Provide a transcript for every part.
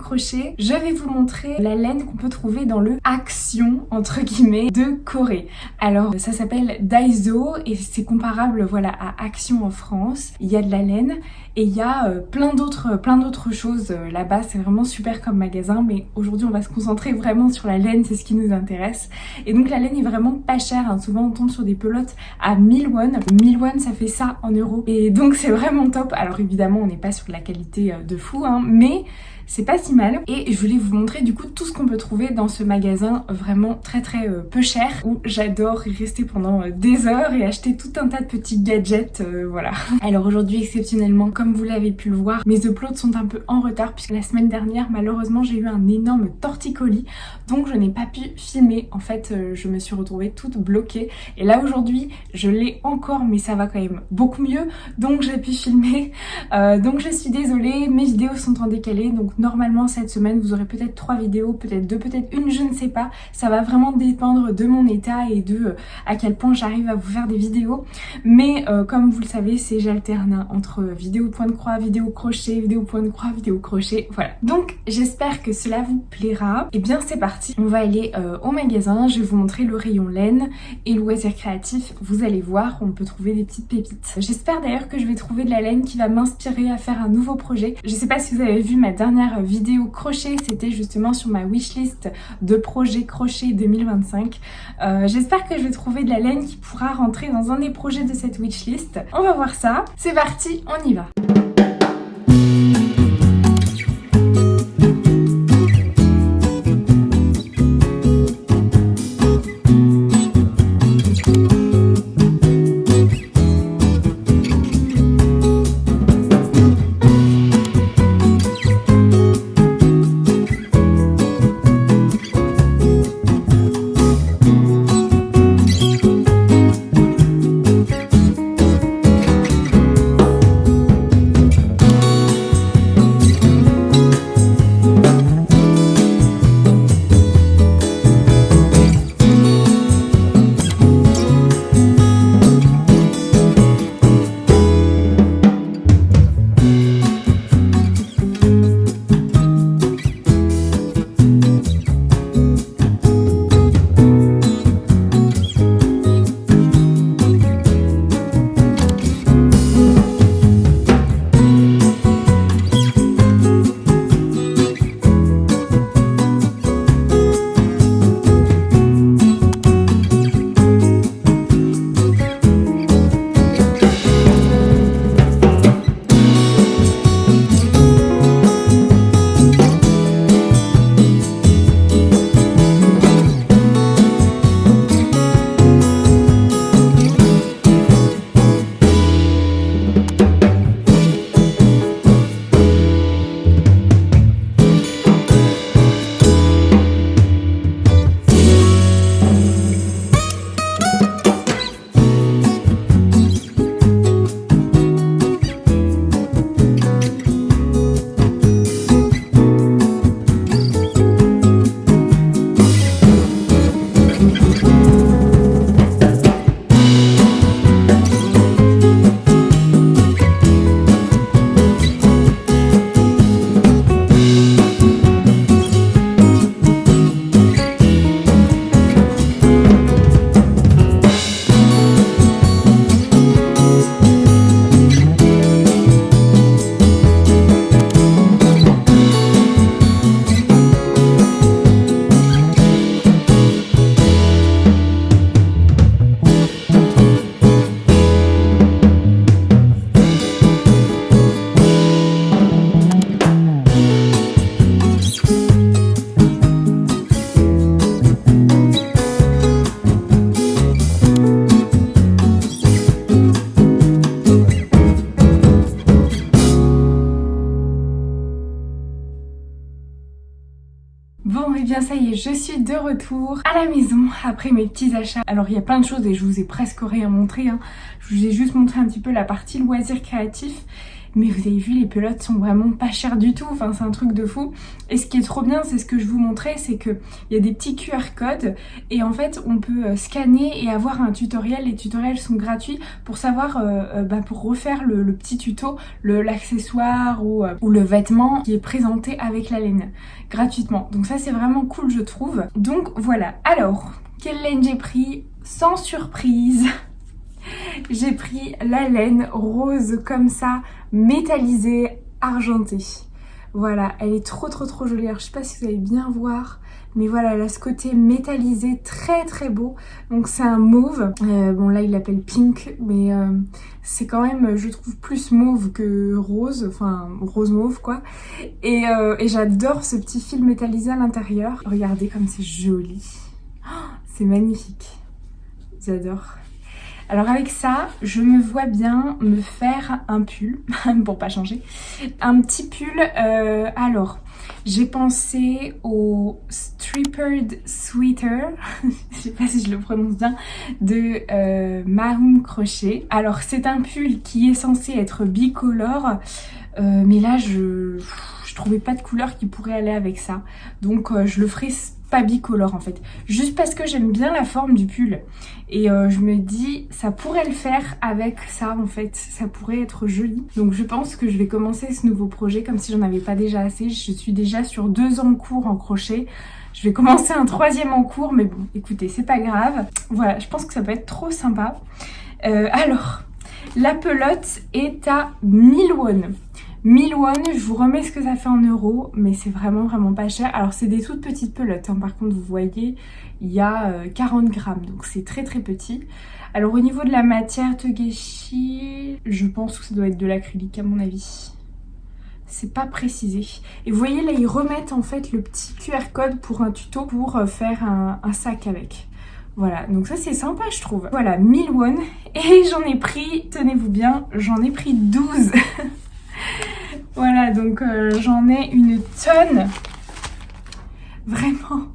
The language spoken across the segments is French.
crochet, je vais vous montrer la laine qu'on peut trouver dans le Action entre guillemets de Corée. Alors ça s'appelle Daiso et c'est comparable voilà à Action en France. Il y a de la laine et il y a plein d'autres choses là-bas. C'est vraiment super comme magasin, mais aujourd'hui on va se concentrer vraiment sur la laine, c'est ce qui nous intéresse. Et donc la laine est vraiment pas chère, hein. Souvent on tombe sur des pelotes à 1000 won. 1000 won ça fait ça en euros et donc c'est vraiment top. Alors évidemment on n'est pas sur de la qualité de fou, hein, mais c'est pas si mal. Et je voulais vous montrer du coup tout ce qu'on peut trouver dans ce magasin vraiment très peu cher, où j'adore y rester pendant des heures et acheter tout un tas de petits gadgets, voilà. Alors aujourd'hui exceptionnellement, comme vous l'avez pu le voir, mes uploads sont un peu en retard puisque la semaine dernière malheureusement j'ai eu un énorme torticolis, donc je n'ai pas pu filmer. En fait je me suis retrouvée toute bloquée et là aujourd'hui je l'ai encore, mais ça va quand même beaucoup mieux, donc j'ai pu filmer. Donc je suis désolée, mes vidéos sont en décalé, donc normalement cette semaine vous aurez peut-être 3 vidéos, peut-être 2, peut-être une, je ne sais pas. Ça va vraiment dépendre de mon état et de à quel point j'arrive à vous faire des vidéos. Mais comme vous le savez, c'est j'alterne entre vidéo point de croix, vidéo crochet, vidéo point de croix, vidéo crochet, voilà. Donc j'espère que cela vous plaira. Et bien c'est parti, on va aller au magasin. Je vais vous montrer le rayon laine et loisirs créatifs. Vous allez voir, on peut trouver des petites pépites. J'espère d'ailleurs que je vais trouver de la laine qui va m'inspirer à faire un nouveau projet. Je sais pas si vous avez vu ma dernière vidéo crochet, c'était justement sur ma wishlist de projets crochet 2025. J'espère que je vais trouver de la laine qui pourra rentrer dans un des projets de cette wishlist. On va voir ça. C'est parti, on y va. Bon et bien ça y est, je suis de retour à la maison après mes petits achats. Alors il y a plein de choses et je vous ai presque rien montré, hein. Je vous ai juste montré un petit peu la partie loisirs créatifs. mais vous avez vu, les pelotes sont vraiment pas chères du tout, enfin c'est un truc de fou. Et ce qui est trop bien, c'est ce que je vous montrais, c'est qu'il y a des petits QR codes et en fait on peut scanner et avoir un tutoriel. Les tutoriels sont gratuits pour savoir, pour refaire le petit tuto, l'accessoire ou le vêtement qui est présenté avec la laine gratuitement. Donc ça c'est vraiment cool je trouve. Donc voilà, alors quelle laine j'ai pris? Sans surprise, j'ai pris la laine rose comme ça, métallisée, argentée. Voilà, elle est trop jolie. Alors je sais pas si vous allez bien voir, mais voilà, elle a ce côté métallisé très beau. Donc c'est un mauve, bon là il l'appelle pink, mais c'est quand même, je trouve, plus mauve que rose, enfin rose mauve quoi. Et j'adore ce petit fil métallisé à l'intérieur. Regardez comme c'est joli, oh, c'est magnifique, j'adore. Alors avec ça, je me vois bien me faire un pull, pour pas changer, un petit pull, alors j'ai pensé au Striped Sweater, je sais pas si je le prononce bien, de Mahum Crochet. Alors c'est un pull qui est censé être bicolore, mais là je trouvais pas de couleur qui pourrait aller avec ça, donc je le ferai pas bicolore en fait, juste parce que j'aime bien la forme du pull et je me dis ça pourrait le faire avec ça en fait, ça pourrait être joli. Donc je pense que je vais commencer ce nouveau projet comme si j'en avais pas déjà assez. Je suis déjà sur 2 ans de cours en crochet, je vais commencer un 3e en cours, mais bon écoutez c'est pas grave. Voilà, je pense que ça peut être trop sympa. Alors la pelote est à 1000 won. 1000 won, je vous remets ce que ça fait en euros, mais c'est vraiment pas cher. Alors c'est des toutes petites pelotes, hein. Par contre vous voyez, il y a 40 grammes, donc c'est très petit. Alors au niveau de la matière Togeshi, je pense que ça doit être de l'acrylique à mon avis. C'est pas précisé. Et vous voyez là, ils remettent en fait le petit QR code pour un tuto pour faire un sac avec. Voilà, donc ça c'est sympa je trouve. Voilà, 1000 won, et j'en ai pris, tenez-vous bien, j'en ai pris 12. Voilà, donc j'en ai une tonne, vraiment,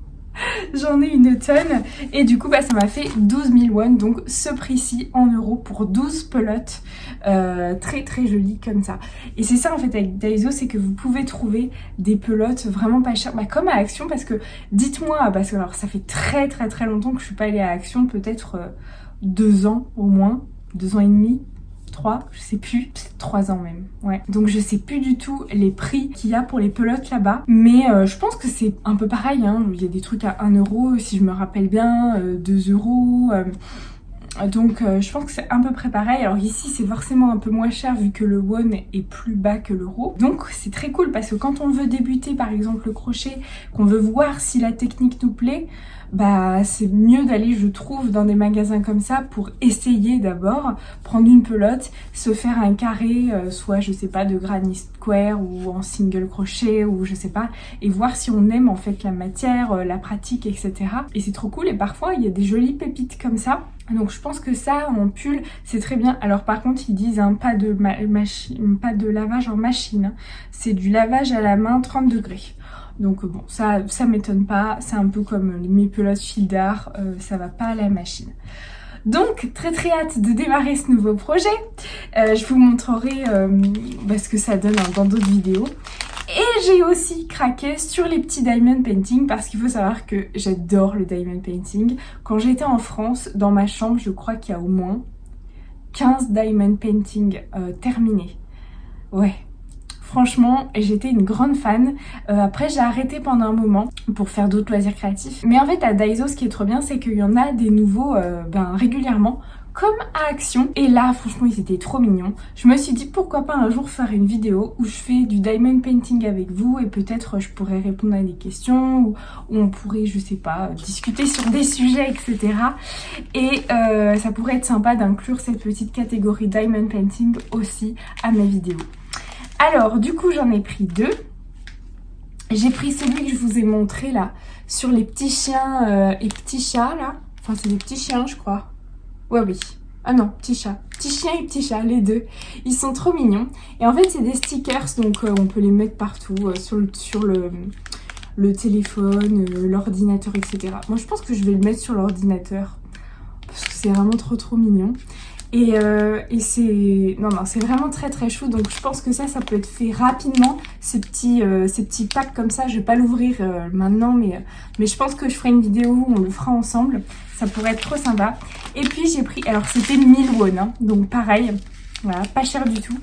j'en ai une tonne, et du coup ça m'a fait 12 000 won, donc ce prix-ci en euros pour 12 pelotes, très jolies comme ça. Et c'est ça en fait avec Daiso, c'est que vous pouvez trouver des pelotes vraiment pas chères, comme à Action, parce que dites-moi, parce que alors ça fait très longtemps que je suis pas allée à Action, peut-être 2 ans au moins, 2 ans et demi. 3, je sais plus, 3 ans même, ouais. Donc je sais plus du tout les prix qu'il y a pour les pelotes là-bas, mais je pense que c'est un peu pareil, hein. Il y a des trucs à 1 euro, si je me rappelle bien, 2 euros, donc je pense que c'est à peu près pareil. Alors ici c'est forcément un peu moins cher vu que le won est plus bas que l'euro, donc c'est très cool parce que quand on veut débuter par exemple le crochet, qu'on veut voir si la technique nous plaît, c'est mieux d'aller je trouve dans des magasins comme ça pour essayer d'abord, prendre une pelote, se faire un carré, soit je sais pas de granny square ou en single crochet ou je sais pas, et voir si on aime en fait la matière, la pratique, etc. Et c'est trop cool, et parfois il y a des jolies pépites comme ça. Donc je pense que ça en pull c'est très bien. Alors par contre ils disent pas de lavage en machine, c'est du lavage à la main 30 degrés. Donc bon, ça m'étonne pas, c'est un peu comme mes pelotes fil d'art, ça va pas à la machine. Donc très hâte de démarrer ce nouveau projet. Je vous montrerai ce que ça donne dans d'autres vidéos. Et j'ai aussi craqué sur les petits diamond painting parce qu'il faut savoir que j'adore le diamond painting. Quand j'étais en France, dans ma chambre, je crois qu'il y a au moins 15 diamond painting terminés. Ouais. Franchement, j'étais une grande fan. Après, j'ai arrêté pendant un moment pour faire d'autres loisirs créatifs. Mais en fait, à Daiso, ce qui est trop bien, c'est qu'il y en a des nouveaux régulièrement, comme à Action. Et là, franchement, ils étaient trop mignons. Je me suis dit, pourquoi pas un jour faire une vidéo où je fais du diamond painting avec vous et peut-être je pourrais répondre à des questions ou on pourrait, je sais pas, discuter sur des sujets, etc. Et ça pourrait être sympa d'inclure cette petite catégorie diamond painting aussi à mes vidéos. Alors du coup j'en ai pris 2. J'ai pris celui que je vous ai montré là sur les petits chiens et petits chats là. Enfin c'est des petits chiens je crois. Ouais oui. Ah non, petits chats. Petits chiens et petits chats, les deux. Ils sont trop mignons. Et en fait c'est des stickers donc on peut les mettre partout sur le téléphone, l'ordinateur, etc. Moi je pense que je vais le mettre sur l'ordinateur parce que c'est vraiment trop mignon. Et c'est... Non, c'est vraiment très très chou. Donc je pense que ça peut être fait rapidement. Ces petits packs comme ça, je vais pas l'ouvrir maintenant, mais je pense que je ferai une vidéo où on le fera ensemble. Ça pourrait être trop sympa. Et puis j'ai pris... Alors c'était 1000 won, hein, donc pareil. Voilà, pas cher du tout.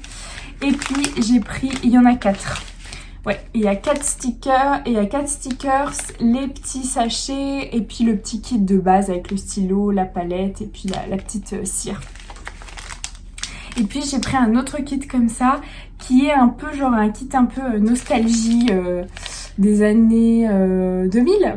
Et puis j'ai pris... Il y en a 4. Ouais, il y a 4 stickers, et il y a 4 stickers, les petits sachets, et puis le petit kit de base avec le stylo, la palette, et puis la petite cire. Et puis j'ai pris un autre kit comme ça, qui est un peu genre un kit un peu nostalgie des années 2000.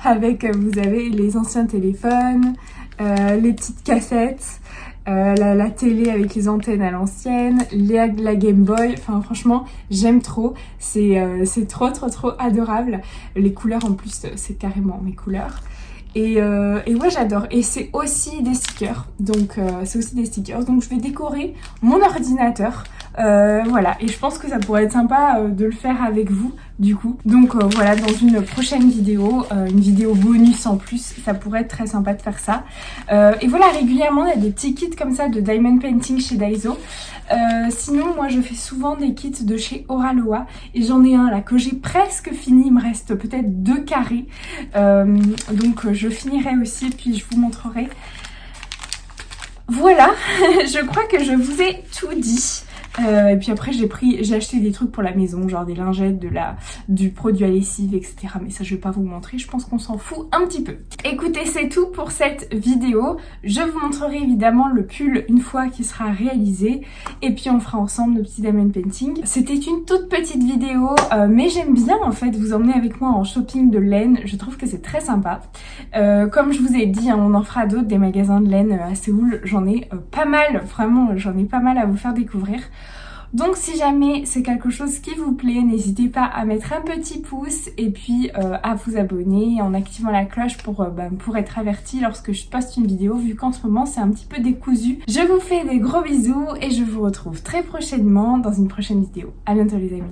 Avec, vous avez les anciens téléphones, les petites cassettes, la télé avec les antennes à l'ancienne, la Game Boy. Enfin franchement j'aime trop, c'est trop adorable. Les couleurs en plus c'est carrément mes couleurs. Et ouais j'adore, et c'est aussi des stickers, donc je vais décorer mon ordinateur, voilà, et je pense que ça pourrait être sympa de le faire avec vous du coup. Donc voilà, dans une prochaine vidéo, une vidéo bonus en plus, ça pourrait être très sympa de faire ça. Et voilà, régulièrement il y a des petits kits comme ça de diamond painting chez Daiso. Sinon moi je fais souvent des kits de chez Oraloa, et j'en ai un là que j'ai presque fini, il me reste peut-être 2 carrés, donc je finirai aussi, puis je vous montrerai. Voilà, je crois que je vous ai tout dit. Et puis après j'ai acheté des trucs pour la maison, genre des lingettes, du produit à lessive, etc. Mais ça je vais pas vous montrer, je pense qu'on s'en fout un petit peu. Écoutez, c'est tout pour cette vidéo. Je vous montrerai évidemment le pull une fois qu'il sera réalisé. Et puis on fera ensemble nos petits diamond painting. C'était une toute petite vidéo, mais j'aime bien en fait vous emmener avec moi en shopping de laine. Je trouve que c'est très sympa. Comme je vous ai dit, hein, on en fera d'autres, des magasins de laine à Séoul. J'en ai pas mal, vraiment j'en ai pas mal à vous faire découvrir. Donc si jamais c'est quelque chose qui vous plaît, n'hésitez pas à mettre un petit pouce et puis à vous abonner en activant la cloche pour être averti lorsque je poste une vidéo, vu qu'en ce moment c'est un petit peu décousu. Je vous fais des gros bisous et je vous retrouve très prochainement dans une prochaine vidéo. À bientôt les amis.